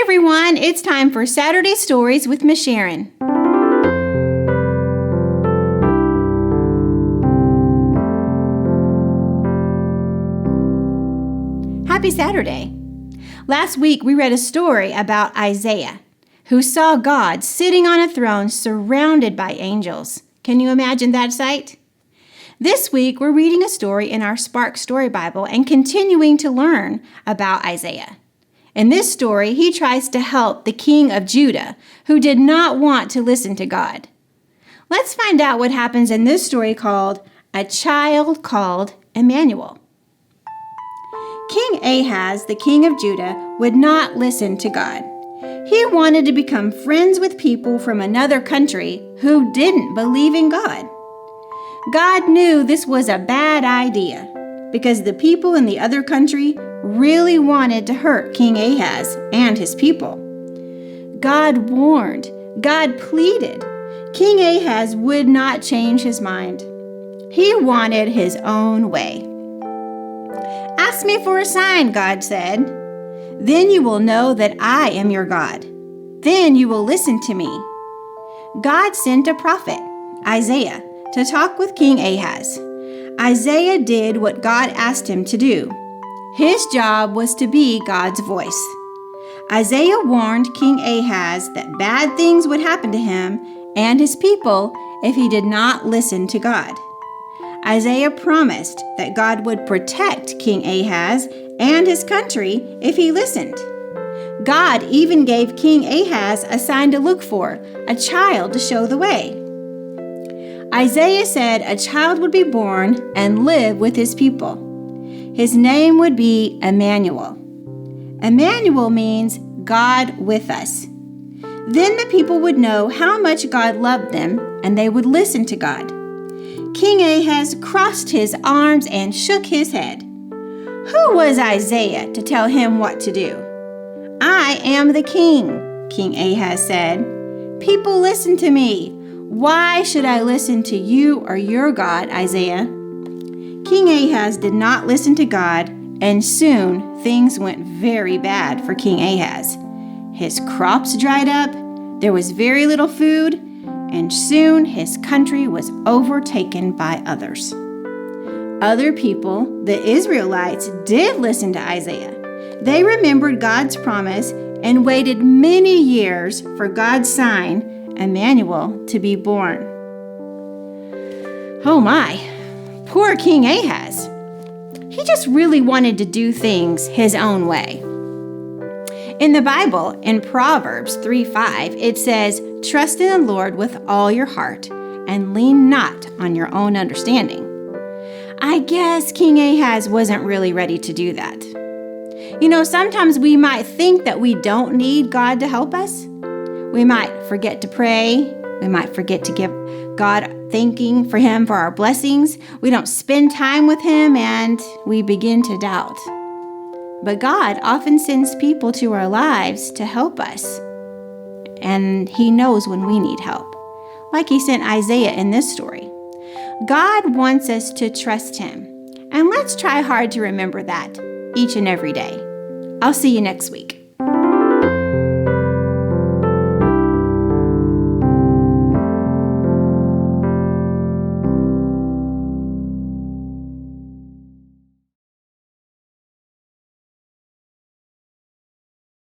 everyone, it's time for Saturday Stories with Miss Sharon. Happy Saturday. Last week we read a story about Isaiah, who saw God sitting on a throne surrounded by angels. Can you imagine that sight? This week we're reading a story in our Spark Story Bible and continuing to learn about Isaiah. In this story, he tries to help the king of Judah, who did not want to listen to God. Let's find out what happens in this story called A Child Called Emmanuel. King Ahaz, the king of Judah, would not listen to God. He wanted to become friends with people from another country who didn't believe in God. God knew this was a bad idea because the people in the other country really wanted to hurt King Ahaz and his people. God warned, God pleaded. King Ahaz would not change his mind. He wanted his own way. "Ask me for a sign," God said. "Then you will know that I am your God. Then you will listen to me." God sent a prophet, Isaiah, to talk with King Ahaz. Isaiah did what God asked him to do. His job was to be God's voice. Isaiah warned King Ahaz that bad things would happen to him and his people if he did not listen to God. Isaiah promised that God would protect King Ahaz and his country if he listened. God even gave King Ahaz a sign to look for, a child to show the way. Isaiah said a child would be born and live with his people. His name would be Emmanuel. Emmanuel means God with us. Then the people would know how much God loved them, and they would listen to God. King Ahaz crossed his arms and shook his head. Who was Isaiah to tell him what to do? "I am the king," King Ahaz said. "People listen to me. Why should I listen to you or your God, Isaiah?" King Ahaz did not listen to God, and soon things went very bad for King Ahaz. His crops dried up, there was very little food, and soon his country was overtaken by others. Other people, the Israelites, did listen to Isaiah. They remembered God's promise and waited many years for God's sign, Emmanuel, to be born. Oh my! Poor King Ahaz. He just really wanted to do things his own way. In the Bible, in Proverbs 3:5, it says, "Trust in the Lord with all your heart and lean not on your own understanding." I guess King Ahaz wasn't really ready to do that. You know, sometimes we might think that we don't need God to help us. We might forget to pray. We might forget to give God thanking for Him for our blessings. We don't spend time with Him, and we begin to doubt. But God often sends people to our lives to help us, and He knows when we need help, like He sent Isaiah in this story. God wants us to trust Him, and let's try hard to remember that each and every day. I'll see you next week.